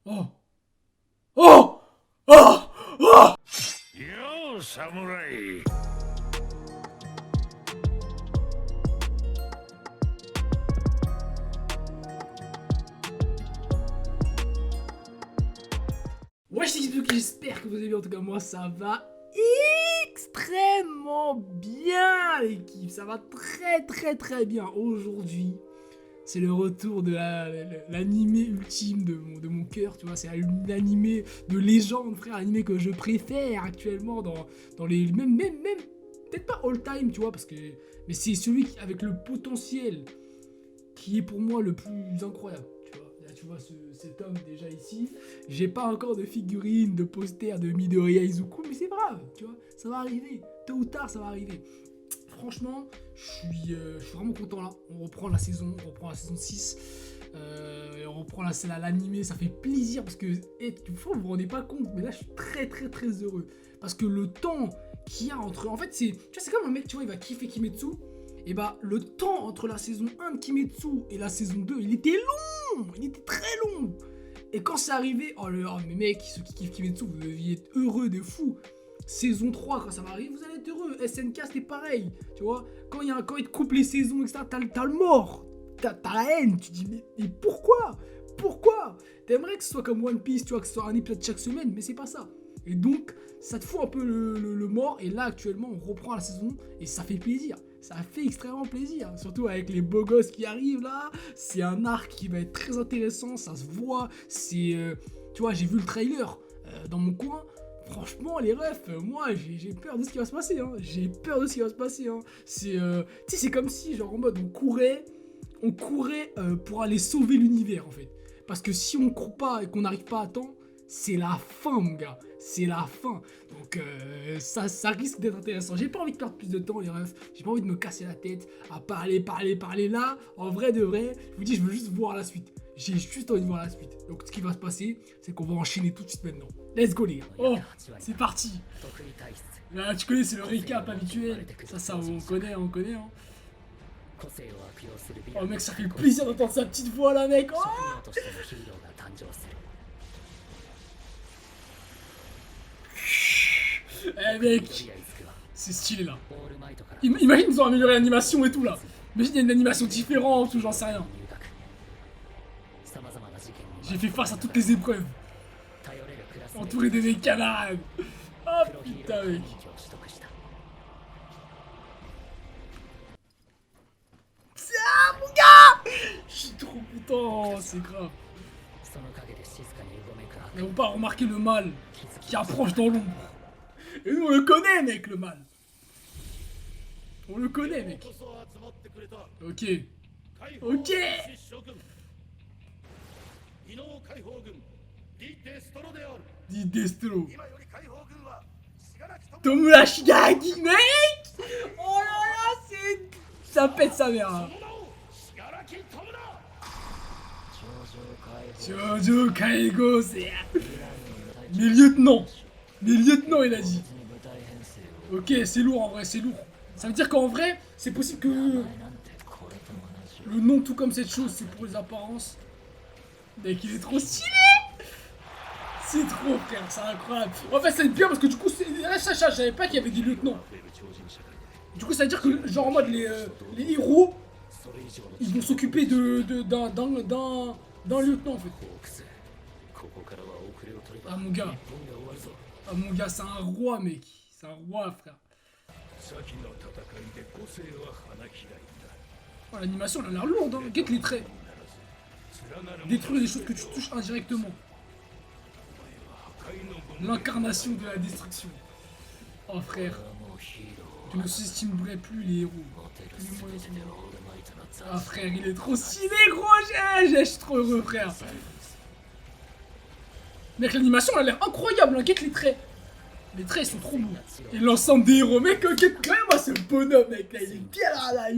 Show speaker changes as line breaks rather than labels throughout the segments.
Oh! Oh! Oh! Oh!
Yo, samouraï!
Ouais, j'espère que vous allez bien. En tout cas, moi, ça va extrêmement bien, l'équipe. Ça va très bien. Aujourd'hui, c'est le retour de l'animé ultime de mon cœur, tu vois. C'est l'animé de légende, frère. L'animé que je préfère actuellement dans les... Même peut-être pas all time, tu vois, parce que... Mais c'est celui avec le potentiel qui est pour moi le plus incroyable, tu vois. Là, tu vois cet homme déjà ici. J'ai pas encore de figurines, de posters de Midoriya Izuku, mais c'est grave, tu vois. Ça va arriver. Tôt ou tard, ça va arriver. Franchement, je suis vraiment content là. On reprend la saison 6. Et on reprend l'animé, ça fait plaisir parce que vous vous rendez pas compte, mais là je suis très heureux. Parce que le temps qu'il y a entre. En fait, c'est comme un mec, tu vois, il va kiffer Kimetsu. Et bah, le temps entre la saison 1 de Kimetsu et la saison 2, il était long. Il était très long. Et quand c'est arrivé, mais mec, ceux qui kiffent Kimetsu, vous deviez être heureux de fou. Saison 3, quand ça va arriver, vous allez être heureux. SNK, c'était pareil. Tu vois, quand ils te coupent les saisons, etc., t'as le mort. T'as la haine. Tu te dis, mais pourquoi? Pourquoi? T'aimerais que ce soit comme One Piece, tu vois, que ce soit un épisode chaque semaine, mais c'est pas ça. Et donc, ça te fout un peu le mort. Et là, actuellement, on reprend la saison et ça fait plaisir. Ça fait extrêmement plaisir. Surtout avec les beaux gosses qui arrivent là. C'est un arc qui va être très intéressant. Ça se voit. Tu vois, j'ai vu le trailer dans mon coin. Franchement, les refs, moi, j'ai peur de ce qui va se passer. Hein. J'ai peur de ce qui va se passer. Hein. C'est comme si, genre, en mode, on courait pour aller sauver l'univers, en fait. Parce que si on court pas et qu'on n'arrive pas à temps, c'est la fin, mon gars. C'est la fin. Donc, ça risque d'être intéressant. J'ai pas envie de perdre plus de temps, les refs. J'ai pas envie de me casser la tête à parler. Là, en vrai de vrai, je vous dis, je veux juste voir la suite. J'ai juste envie de voir la suite. Donc, ce qui va se passer, c'est qu'on va enchaîner tout de suite maintenant. Let's go, les gars. Oh, c'est parti. Là, tu connais, c'est le récap habituel. Ça, on connaît, hein. Oh, mec, ça fait plaisir d'entendre sa petite voix, là, mec. Oh, eh, mec, c'est stylé, là. Imagine, ils ont amélioré l'animation et tout, là. Imagine, il y a une animation différente ou j'en sais rien. J'ai fait face à toutes les épreuves. Entouré de mes camarades. Oh, putain, mec. Ah, mon gars, je suis trop content, c'est grave. N'avons pas remarqué le mal qui approche dans l'ombre. Et nous, on le connaît, mec, le mal. On le connaît, mec. Ok. Ok. Dit Destro. Tomura Shigaki, mec. Oh là là, c'est... Ça pète sa mère. Hein. Jojo Kaigo, c'est... Mes lieutenants, il a dit. Ok, c'est lourd en vrai, c'est lourd. Ça veut dire qu'en vrai, c'est possible que le nom tout comme cette chose, c'est pour les apparences. Mec, il est trop stylé. C'est trop, frère, c'est incroyable. En fait, c'est bien parce que du coup, je savais pas qu'il y avait des lieutenants. Du coup, ça veut dire que, genre en mode, les héros, ils vont s'occuper d'un lieutenant en fait. Ah mon gars. Ah mon gars, c'est un roi, mec. C'est un roi, frère. Oh, l'animation, elle a l'air lourde, hein. Guette les traits. Détruire les choses que tu touches indirectement. L'incarnation de la destruction. Oh frère. Tu ne sous-estimerais plus les héros. Ah frère, il est trop stylé, gros. Je suis trop heureux, frère. Mec, l'animation, elle a l'air incroyable. Hein. Guette les traits. Les traits, ils sont trop beaux. Et l'ensemble des héros. Mec, moi, c'est le bonhomme, mec. Là, il est bien là.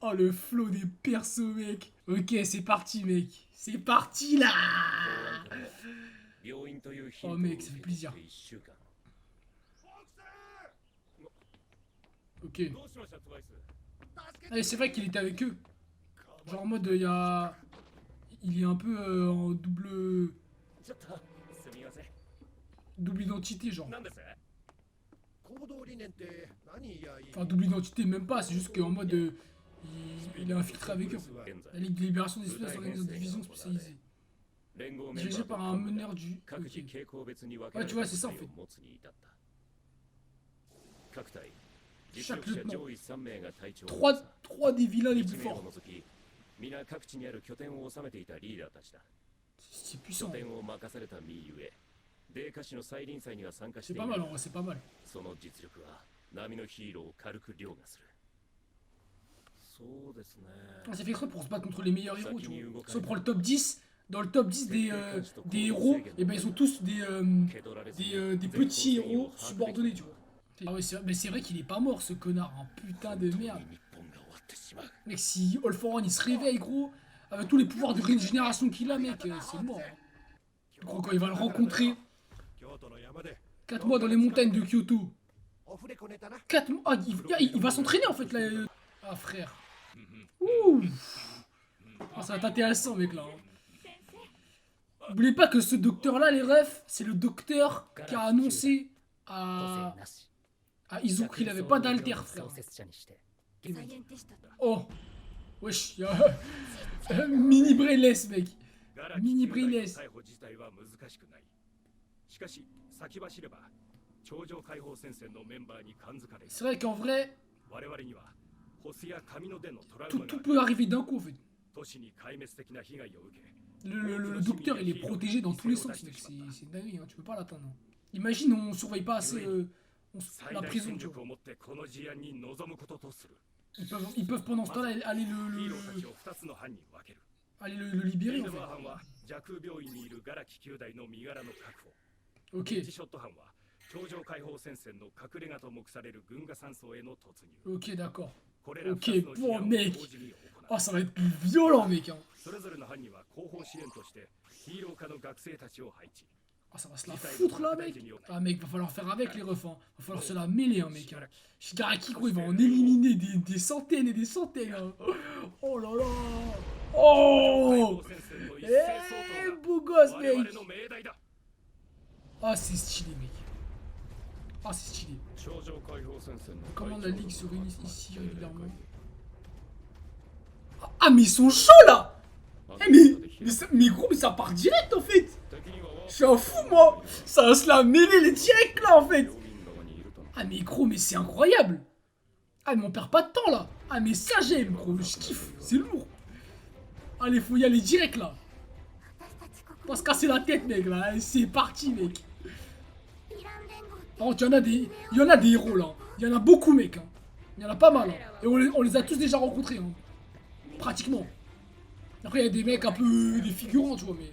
Oh, le flow des persos, mec. Ok, c'est parti, mec. C'est parti, là. Oh, mec, ça fait plaisir. Ok. Allez, c'est vrai qu'il était avec eux. Genre en mode, il est un peu en double...
ちょっとすみません
double identité, genre.
何です
行動理念って何やいい
Enfin, double identité, même pas, c'est juste qu'en mode... il est infiltré avec eux.
現
La
在
Ligue de Libération des Espèces organise une division spécialisée.
連合メンバ
Dirigée
ーと
par un meneur du...
各自
Ok.
傾向別に分け
Ouais,
ら
tu
れ
vois,
た
c'est ça, en
部隊
fait.
を持つに至った各隊
Chaque
実力者
lieutenant.
上位3名が隊長を
Trois des vilains les plus
1名を
forts.
除き皆各地にある拠点を治めていたリーダーたちだ
C'est
拠
puissant.
点を任された身ゆえ米花市の再臨祭には参加し
C'est
てい
pas
ない
mal, en vrai, c'est pas mal.
その実力は波のヒーローを軽く凌駕するそうですね
Ah, c'est fait exprès pour se battre contre les meilleurs héros, tu vois. Si on prend le top 10, dans le top 10 des héros, et ben ils sont tous des petits héros subordonnés, tu vois. Ah ouais, mais c'est vrai qu'il est pas mort, ce connard, un putain de merde.
日本が終わってしまう
Mec, si All for One il se réveille, gros, avec tous les pouvoirs de régénération qu'il a, mec, c'est mort. Hein. Gros, quand il va le rencontrer,
京都の山で
4 mois dans les montagnes de Kyoto.
オフレコネタな
4 mois. Ah, il va s'entraîner en fait là. Ah, frère. Ouh. Ah, ça va être intéressant, mec, là. Hein. N'oubliez pas que ce docteur-là, les refs, c'est le docteur qui a annoncé
個
à,
性なし
à Izuku qu'il avait pas d'alter,
創
frère.
設者にして
Oh. Wesh, mini brainless, mec.
ガラ
ミニ
キ
ブリレース
逮捕自体は難しくないしかし先走れば頂上解放戦線のメンバーに感づかれ
C'est vrai qu'en vrai,
我々にはホスや神の伝のトラウ
tout,
マが
tout peut arriver d'un coup, en fait.
都市に壊滅的な被害を受け
Le docteur, il est protégé dans tous les sens, mec. C'est une dinguerie, hein. Tu peux pas l'atteindre. Hein. Imagine, on surveille pas assez
最
la
大
prison,
戦
tu
力
vois.
を持ってこの事案に臨むこととする
Ils peuvent pendant ce temps-là aller
ヒーローたちを2つの班に分ける
le libérer,
リ
en
ード
fait.
バー班は蛇空病院にいるガラキ9代の身柄の確保
Ok,
チショット班は頂上解放戦線の隠れ家と目される軍河山荘への突入
ok, d'accord.
これら
Ok,
2つの事案を
bon, mec.
同時に行う
Ah, ça va être violent, mec. Hein.
それぞれの班には後方支援としてヒーロー科の学生たちを配置
Ah, ça va se la foutre là, mec. Ah, mec, va falloir faire avec les refs. Hein. Va falloir se la mêler, hein, mec. Hein. Shigaraki, gros, il va en éliminer des centaines et des centaines. Hein. Oh là là. Oh.
戦線の一
Eh,
斉相
beau
当
gosse,
が我々
mec.
の命題だ
Ah, c'est stylé, mec. Ah, c'est stylé.
頂上解放戦線の
Comment la ligue se réunit ici régulièrement. Ah, mais ils sont chauds là. Eh, mais gros, mais ça part direct en fait. Je suis un fou, moi. Ça va se la mêler les directs là en fait. Ah, mais gros, mais c'est incroyable. Ah, mais on perd pas de temps là. Ah, mais ça j'aime, gros. Je kiffe. C'est lourd. Allez, faut y aller direct là. On va se casser la tête, mec là. Allez, c'est parti, mec. Oh, il y en a des héros là. Il y en a beaucoup, mec. Hein. Il y en a pas mal. Hein. Et on les a tous déjà rencontrés. Hein. Pratiquement. Après, il y a des mecs un peu des figurants, tu vois, mais.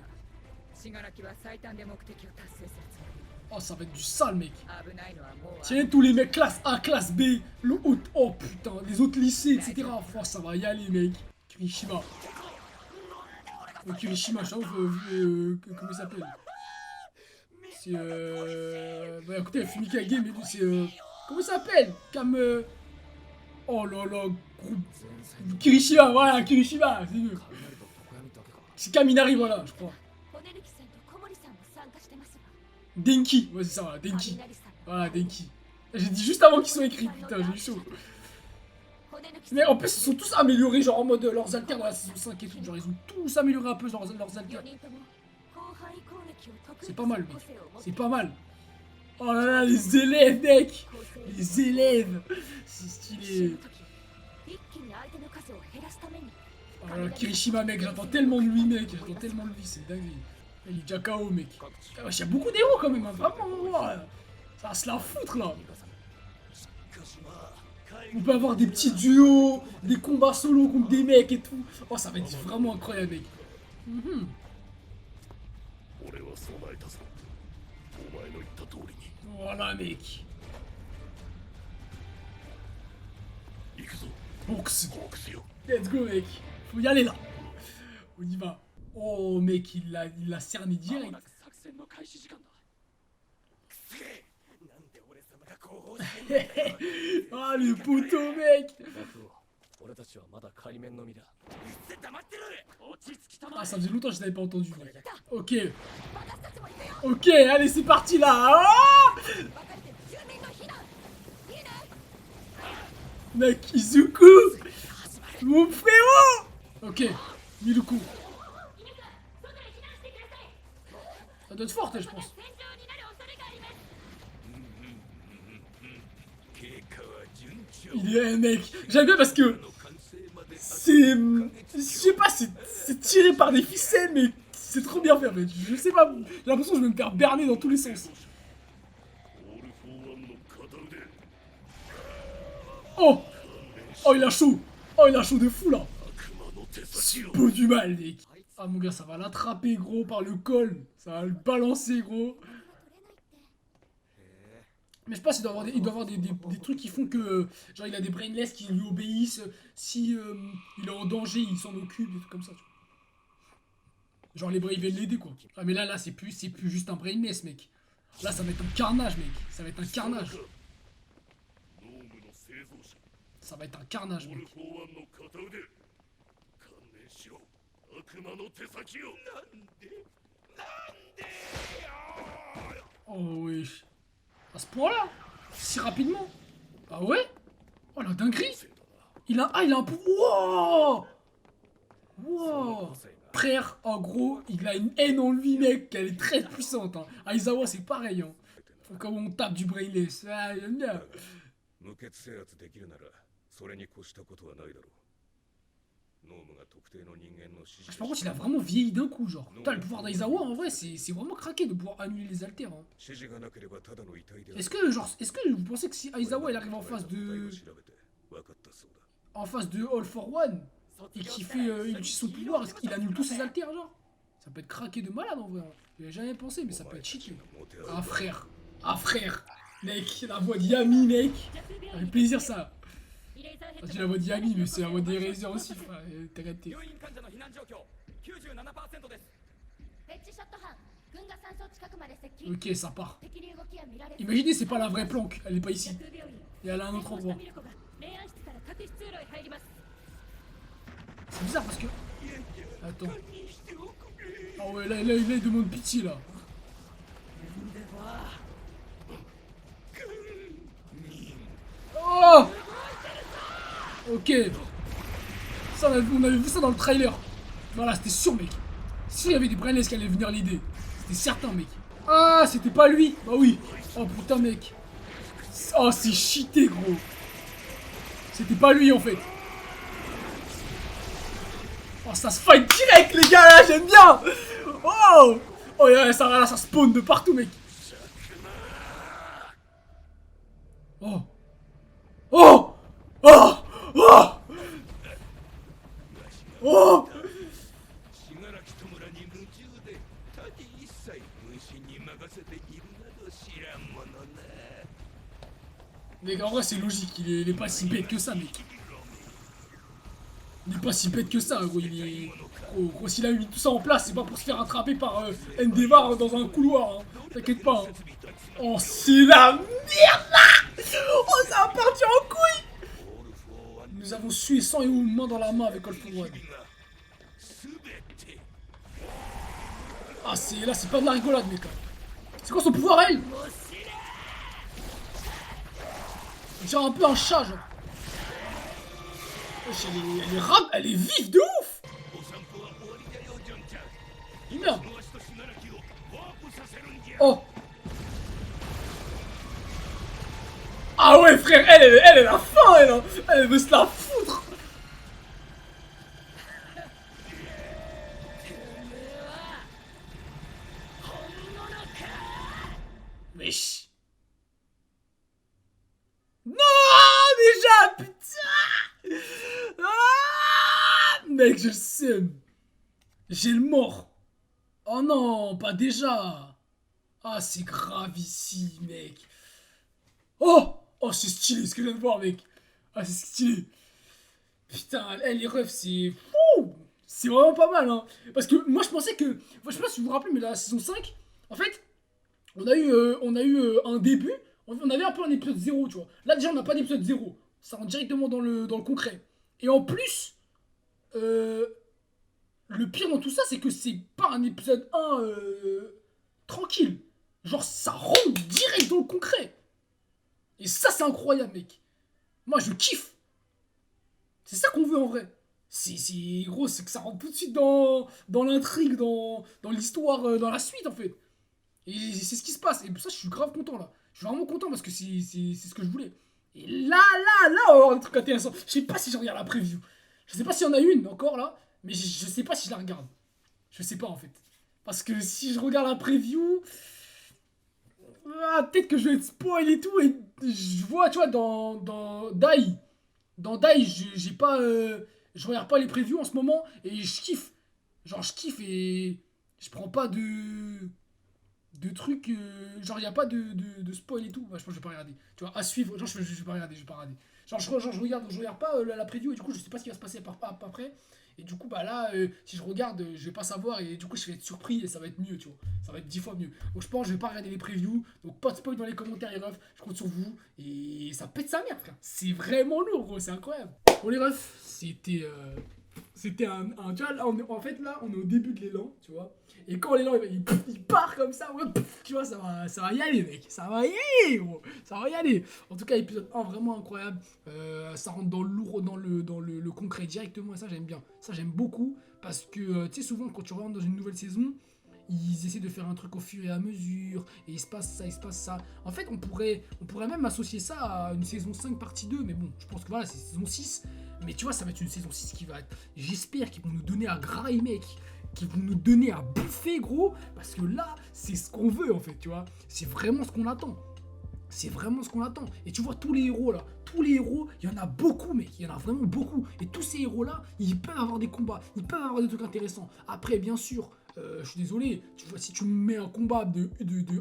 信楽は最短で目的を達成するつもり
Oh, ça va être du sale, mec.
危ないのはもう
Tiens, tous les mecs classe A, classe B, le haut. Oh putain, les autres lycées, etc. Oh, ça va y aller, mec. Kirishima. Oh, Kirishima, je sais pas, comment il s'appelle. C'est bah écoutez, Fumikage, mais lui, c'est comment il s'appelle. Oh là là, groupe. Kirishima, voilà, Kirishima, c'est mieux. C'est Kaminari, voilà, je crois.
骨抜さんと小森さんも参加してますわ
Denki, ouais, c'est ça, voilà, Denki.
雷さん
Voilà, Denki. J'ai dit juste avant qu'ils soient écrits, putain, j'ai eu chaud.
骨抜さん
Mais en plus, ils sont tous améliorés, genre en mode leurs alters dans la saison 5 et tout. Genre, ils ont tous amélioré un peu, genre leurs alters.
4人とも広範囲攻撃を得意
C'est
と
pas
す
mal,
る
mec.
個性を持って
C'est pas mal. Oh là là, les élèves, mec. Les élèves. C'est
死
stylé.
ぬ時一気に相手の数を減らすために
Oh là là, Kirishima, mec, j'attends tellement de lui, mec. J'attends tellement de lui, c'est dingue. Il est déjà KO, mec. Ah, wesh, y a beaucoup d'héros quand même, hein. Vraiment, ouais. Ça va se la foutre là. On peut avoir des petits duos, des combats solo contre des mecs et tout. Oh, ça va être vraiment incroyable, mec. Mhm.
俺は備えたぞお前の言った通りに
Voilà, mec.
行くぞ
Box.
ホークスよ
Let's go, mec. Faut y aller là. On y va. Oh, mec, il l'a cerné
まも
direct.
なく作戦の開始時間だ
すげえなんで俺様が後方支援
Ah, le poteau, mec.
楽を
俺たちはまだ仮面のみだ。
黙ってろ。落ち着きたま
Ah,
え。
ça faisait longtemps que je n'avais pas entendu. Ok.
私たちも行くよ。
Ok, allez, c'est parti là. Ah,
分かれて住民の避難。いいね。
mec, Izuku, mon frérot. Ok, mis le coup. Ça doit être forte, elle, je pense.
戦場になる恐れがあります。
経過は順調。
Il est, mec, j'aime bien parce que
の完成まで
c'est, je sais pas, c'est tiré par des ficelles, mais c'est trop bien fait, en fait. Je sais pas, j'ai l'impression que je vais me faire berner dans tous les sens.
オール・フォー・ワンの片腕
Oh, oh, il a chaud. Oh, il a chaud de fou là.
悪魔の手先を
Peu du mal, mec. Ah, mon gars, ça va l'attraper, gros, par le col. Ça va le balancer, gros. Mais je sais pas s'il doit avoir il doit avoir des trucs qui font que genre il a des brainless qui lui obéissent, si il est en danger il s'en occupe, des trucs comme ça, tu vois. Genre les bras ils viennent l'aider quoi. Ah mais là c'est plus juste un brainless, mec. Là ça va être un carnage, mec. Ça va être un carnage.
ノームの製造者
Ça va être un carnage,
オール・
mec.
フォー・ワンの片腕観念しろ悪魔の手先を
Oh wesh. À ce point là, si rapidement. Ah ouais. Oh la dinguerie. Il a un pouvoir. Wow. Frère, en gros, il a une haine en lui, mec, qu'elle est très puissante. Hein. Aizawa, c'est pareil. Hein. Faut comme on tape du brainless. Ah, j'aime bien.
無血制圧できるならそれに越したことはないだろう。ノームが特定の人間の指示
Par contre, il a vraiment vieilli d'un coup, genre. Putain, le pouvoir d'Aizawa, en vrai, c'est vraiment craqué de pouvoir annuler les alters. Hein.
指示がなければただの遺体である。
Est-ce que vous pensez que si Aizawa il arrive en face de All for One et qu'il fait, il utilise son pouvoir, est-ce qu'il annule tous ses alters, genre? Ça peut être craqué de malade en vrai. Hein. J'y avais jamais pensé, mais ça peut être cheaté. Ah frère, mec, la voix de Yami, mec. Ça fait plaisir ça.
イレーザーヘッ
Ah,
ド
tu la voix de Yami, mais c'est la voix des Razors aussi, frère. T'as capté.
病院患者の避難状況97%です。
ペッチショット班軍が山荘近くまで接近
Ok, ça part.
敵に動きは見られず
Imaginez, c'est pas la vraie planque, elle est pas ici.
空病院
Et elle est à un autre
対抗した
endroit.
ミルコが霊安室から各室通路へ入ります
C'est bizarre parce que. Attends. Ah ouais, là il demande pitié là. Oh! Ok. Ça, on avait vu ça dans le trailer. Voilà, c'était sûr, mec. S'il y avait des brainless qui allaient venir l'aider, c'était certain, mec. Ah, c'était pas lui. Bah oui. Oh putain, mec. Oh, c'est cheaté, gros. C'était pas lui en fait. Oh, ça se fight direct, les gars, là, j'aime bien. Oh! Oh, là, ça spawn de partout, mec. Oh! Oh! Oh! Oh! Oh!
信楽と村に夢中で他に一切虫に任せているなど知らんものな。
Mec, en vrai, c'est logique, il est pas si bête que ça, mec. Il est pas si bête que ça, gros. Il est. Gros, s'il a mis tout ça en place, c'est pas pour se faire attraper par Endeavor dans un couloir, hein. T'inquiète pas, hein. Oh, c'est la merde là! Oh, ça va partir en couille! Nous avons sué sang et eau main dans la main avec All for One. Ah, là, c'est pas de la rigolade, mec. C'est quoi son pouvoir, elle? On dirait un peu un chat, genre. Wesh, elle est vive de ouf! Merde. Oh! Ah ouais, frère, elle a faim, elle veut se la foutre! Wesh! Non, déjà, putain! Ah, mec, je le sais. J'ai le mort. Oh non, pas déjà. Ah, c'est grave ici, mec. Oh! Oh, c'est stylé ce que je viens de voir, mec. Ah, c'est stylé. Putain, les refs, c'est... C'est vraiment pas mal, hein. Parce que moi, je pensais que... Je sais pas si vous vous rappelez, mais la saison 5, en fait, on a eu un début. On avait un peu un épisode 0, tu vois. Là, déjà, on n'a pas d'épisode 0. Ça rentre directement dans le concret. Et en plus, le pire dans tout ça, c'est que c'est pas un épisode 1 tranquille. Genre, ça rentre direct dans le concret. Et ça, c'est incroyable, mec. Moi, je kiffe. C'est ça qu'on veut en vrai. Gros, c'est que ça rentre tout de suite dans l'intrigue, dans l'histoire, dans la suite, en fait. Et c'est ce qui se passe. Et pour ça, je suis grave content, là. Je suis vraiment content parce que c'est ce que je voulais. Et là, on va avoir des trucs intéressants. Je sais pas si je regarde la preview. Je sais pas s'il y en a une encore, là. Mais je sais pas si je la regarde. Je sais pas, en fait. Parce que si je regarde la preview... peut-être que je vais être spoil et tout. Et je vois, tu vois, dans Dai. Dans Dai, j'ai pas... je regarde pas les previews en ce moment. Et je kiffe. Genre, je kiffe et... Je prends pas de trucs, genre il n'y a pas de spoil et tout, bah, je pense que je vais pas regarder, tu vois, à suivre, genre je vais pas regarder, genre je regarde pas la preview et du coup je sais pas ce qui va se passer après, et du coup bah là, si je regarde, je vais pas savoir et du coup je vais être surpris et ça va être mieux, tu vois, ça va être 10 fois mieux, donc je pense que je vais pas regarder les previews, donc pas de spoil dans les commentaires les refs, je compte sur vous, et ça pète sa mère frère, c'est vraiment lourd gros, c'est incroyable. Bon les refs, c'était un tu vois, là, en fait là on est au début de l'élan, tu vois. Et quand l'élan il part comme ça, ouais, tu vois, ça va y aller mec, ça va y aller gros, ça va y aller. En tout cas épisode 1 vraiment incroyable, ça rentre dans le lourd, dans le concret directement et ça j'aime bien, ça j'aime beaucoup parce que tu sais souvent quand tu rentres dans une nouvelle saison, ils essaient de faire un truc au fur et à mesure, et il se passe ça. En fait, on pourrait même associer ça à une saison 5 partie 2, mais bon, je pense que voilà, c'est saison 6. Mais tu vois, ça va être une saison 6 qui va être... J'espère qu'ils vont nous donner à grailler, mec. Qu'ils vont nous donner à bouffer, gros. Parce que là, c'est ce qu'on veut, en fait, tu vois. C'est vraiment ce qu'on attend. C'est vraiment ce qu'on attend. Et tu vois, tous les héros, là, il y en a beaucoup, mec. Il y en a vraiment beaucoup. Et tous ces héros-là, ils peuvent avoir des combats. Ils peuvent avoir des trucs intéressants. Après, bien sûr... je suis désolé, tu vois, si tu me mets un combat de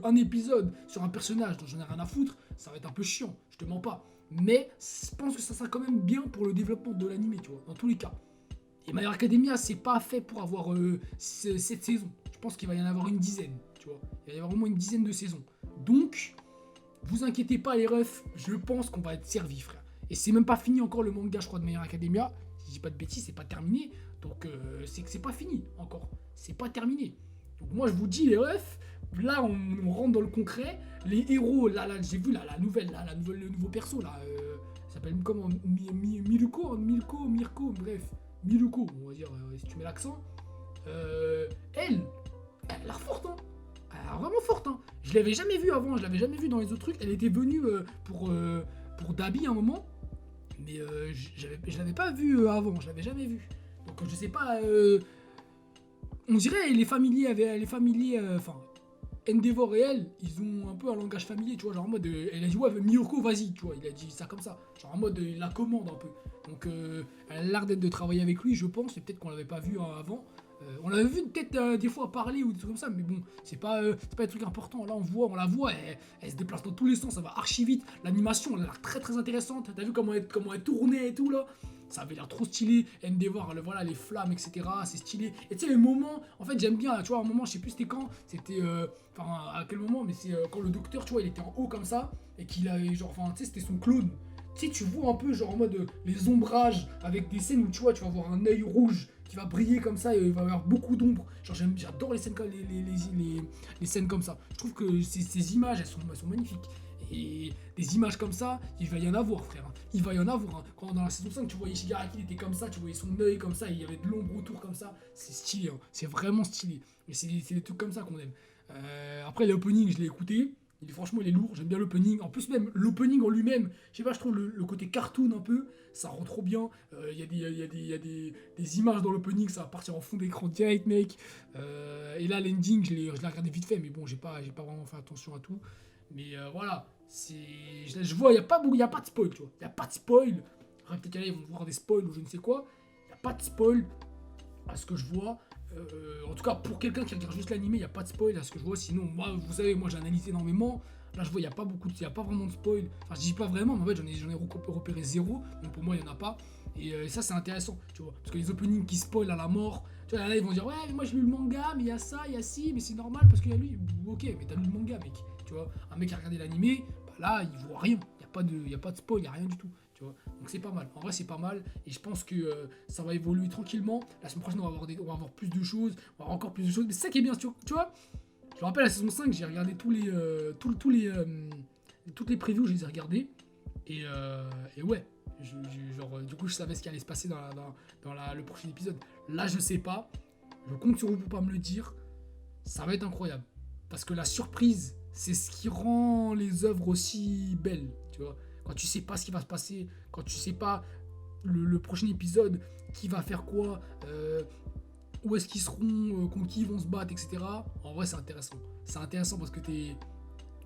un épisode sur un personnage dont j'en ai rien à foutre, ça va être un peu chiant, je te mens pas. Mais je pense que ça sera quand même bien pour le développement de l'anime, tu vois, dans tous les cas. Et My Hero Academia, c'est pas fait pour avoir cette saison. Je pense qu'il va y en avoir une dizaine, tu vois. Il va y avoir au moins une dizaine de saisons. Donc, vous inquiétez pas les refs, je pense qu'on va être servi, frère. Et c'est même pas fini encore le manga, je crois, de My Hero Academia. Si je dis pas de bêtises, c'est pas terminé. Donc, c'est que c'est pas fini encore. C'est pas terminé. Donc moi je vous dis les refs, là on rentre dans le concret. Les héros, là j'ai vu la nouvelle, le nouveau perso là, ça s'appelle comment, Mirko, bref, Miluko, on va dire si tu mets l'accent. Elle a l'air forte, hein. Elle a l'air vraiment forte, hein. Je l'avais jamais vue avant, je l'avais jamais vue dans les autres trucs. Elle était venue pour Dabi à un moment, mais je l'avais pas vue avant, je l'avais jamais vue. Donc je sais pas. On dirait les familiers, enfin, Endeavor et elle, ils ont un peu un langage familier, tu vois, genre en mode, elle a dit ouais, Miyoko, vas-y, tu vois, il a dit ça comme ça, genre en mode, il la commande un peu. Donc, elle a l'air d'être de travailler avec lui, je pense, et peut-être qu'on l'avait pas vu avant. On l'avait vu peut-être des fois parler ou des trucs comme ça, mais bon, c'est pas des trucs importants. Là, on la voit, elle se déplace dans tous les sens, ça va archi vite. L'animation, elle a l'air très très intéressante. T'as vu comment elle tournait et tout là? Ça avait l'air trop stylé. Endeavor, voilà, les flammes, etc. C'est stylé. Et tu sais, les moments, en fait, j'aime bien. Tu vois, un moment, je sais plus c'était quand. C'était, enfin, à quel moment, mais c'est quand le docteur, tu vois, il était en haut comme ça. Et qu'il avait, genre, enfin, tu sais, c'était son clone. Tu sais, tu vois un peu, genre, en mode les ombrages. Avec des scènes où, tu vois, tu vas avoir un œil rouge qui va briller comme ça. Et il va y avoir beaucoup d'ombre. Genre, j'adore les scènes comme, les scènes comme ça. Je trouve que ces images, elles sont magnifiques. Et des images comme ça, il va y en avoir, frère. Il va y en avoir. Hein. Quand dans la saison 5, tu voyais Shigaraki, il était comme ça, tu voyais son œil comme ça, et il y avait de l'ombre autour comme ça. C'est stylé, hein. C'est vraiment stylé. Et c'est des trucs comme ça qu'on aime. Après, l'opening, je l'ai écouté. Franchement, il est lourd. J'aime bien l'opening. En plus, même l'opening en lui-même, je sais pas, je trouve le côté cartoon un peu, ça rend trop bien. Il y a des images dans l'opening, ça va partir en fond d'écran direct, mec. Et là, l'ending, je l'ai regardé vite fait, mais bon, j'ai pas vraiment fait attention à tout. Mais voilà, je vois, il n'y a pas de spoil, tu vois. Il n'y a pas de spoil. Après, peut-être qu'ils vont voir des spoils ou je ne sais quoi. Il n'y a pas de spoil à ce que je vois. En tout cas, pour quelqu'un qui regarde juste l'animé, il n'y a pas de spoil à ce que je vois. Sinon, moi, vous savez, moi j'ai analysé énormément. Là, je vois, il n'y a pas vraiment de spoil. Enfin, je dis pas vraiment, mais en fait, j'en ai repéré zéro. Donc pour moi, il n'y en a pas. Et ça, c'est intéressant, tu vois. Parce que les openings qui spoilent à la mort, tu vois, là, ils vont dire, ouais, mais moi j'ai lu le manga, mais il y a ça, il y a ci, mais c'est normal parce qu'il y a lui. Ok, mais t'as lu le manga, mec. Tu vois, un mec qui a regardé l'animé, bah là, il voit rien. Il n'y a pas de spoil, il n'y a rien du tout. Tu tu vois. Donc c'est pas mal, en vrai c'est pas mal, et je pense que ça va évoluer tranquillement. La semaine prochaine on va avoir plus de choses, on va avoir encore plus de choses, mais c'est ça qui est bien, tu vois. Je me rappelle la saison 5, j'ai regardé toutes les previews, je les ai regardées, et ouais, genre, du coup je savais ce qui allait se passer dans le prochain épisode. Là je sais pas, je compte sur vous pour pas me le dire, ça va être incroyable. Parce que la surprise, c'est ce qui rend les œuvres aussi belles, tu vois. Quand tu sais pas ce qui va se passer, quand tu sais pas le prochain épisode, qui va faire quoi, où est-ce qu'ils seront, contre qui ils vont se battre, etc. En vrai, c'est intéressant. C'est intéressant parce que t'es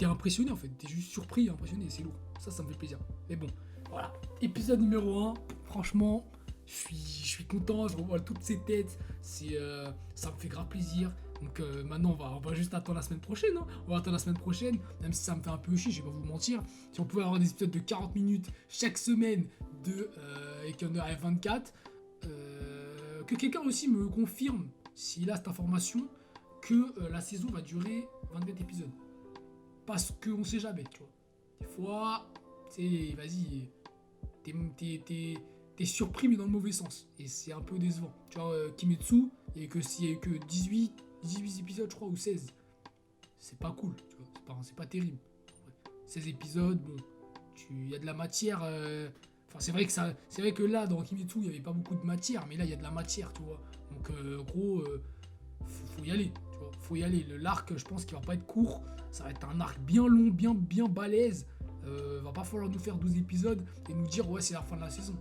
impressionné, en fait. T'es juste surpris et impressionné, c'est lourd. Ça me fait plaisir. Mais bon, voilà. Épisode numéro 1, franchement, je suis content, je revois toutes ces têtes. Ça me fait grave plaisir. Donc maintenant on va juste attendre la semaine prochaine, hein. On va attendre la semaine prochaine, même si ça me fait un peu chier, je vais pas vous mentir. Si on pouvait avoir des épisodes de 40 minutes chaque semaine et qu'il y en aurait 24, que quelqu'un aussi me confirme, s'il a cette information, que la saison va durer 24 épisodes. Parce qu'on sait jamais, tu vois. Des fois, vas-y, t'es surpris mais dans le mauvais sens. Et c'est un peu décevant. Tu vois, Kimetsu, il n'y a eu que 18 épisodes, je crois, ou 16. C'est pas cool, tu vois. C'est pas terrible. 16 épisodes, bon, il y a de la matière. Enfin, c'est vrai que là, dans Kimetsu, il n'y avait pas beaucoup de matière, mais là, il y a de la matière, tu vois. Donc, gros, faut y aller, tu vois. Faut y aller. L'arc, je pense qu'il va pas être court. Ça va être un arc bien long, bien balèze. Va pas falloir nous faire 12 épisodes et nous dire, ouais, c'est la fin de la saison.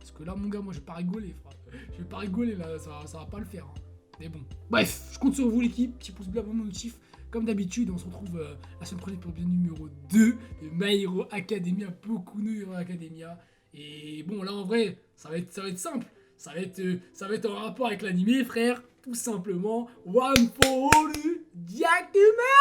Parce que là, mon gars, moi, je vais pas rigoler, frère. Je vais pas rigoler, là, ça va pas le faire, hein. Mais bon, bref, je compte sur vous l'équipe, petit pouce bleu, abonnement notif. Comme d'habitude, on se retrouve la semaine prochaine pour l'épisode numéro 2 de My Hero Academia, Boku no Hero Academia. Et bon, là en vrai, ça va être simple. Ça va être en rapport avec l'animé, frère. Tout simplement, One for All, Jackman.